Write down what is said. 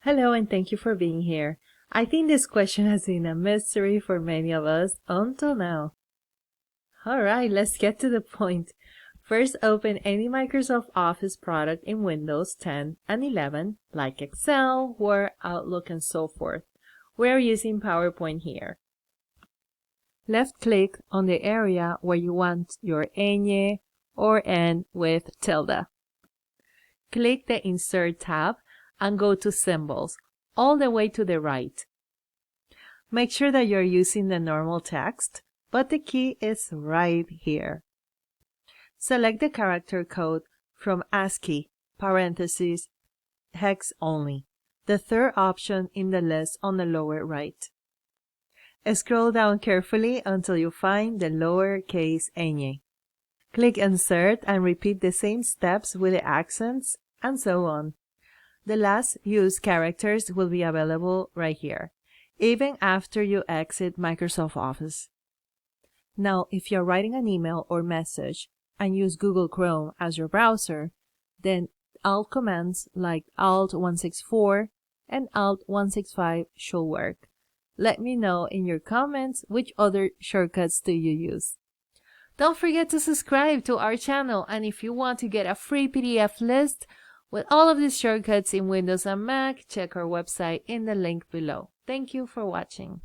Hello and thank you for being here. I think this question has been a mystery for many of us until now. Alright, let's get to the point. First, open any Microsoft Office product in Windows 10 and 11, like Excel, Word, Outlook, and so forth. We're using PowerPoint here. Left-click on the area where you want your Enhe or N with tilde. Click the Insert tab and go to Symbols, all the way to the right. Make sure that you're using the normal text, but the key is right here. Select the character code from ASCII, parentheses, hex only, the third option in the list on the lower right. Scroll down carefully until you find the lowercase Enhe. Click Insert and repeat the same steps with the accents, and so on. The last used characters will be available right here, even after you exit Microsoft Office. Now, if you're writing an email or message and use Google Chrome as your browser, then Alt commands like Alt 164 and Alt 165 should work. Let me know in your comments which other shortcuts do you use. Don't forget to subscribe to our channel, and if you want to get a free PDF list with all of these shortcuts in Windows and Mac, check our website in the link below. Thank you for watching.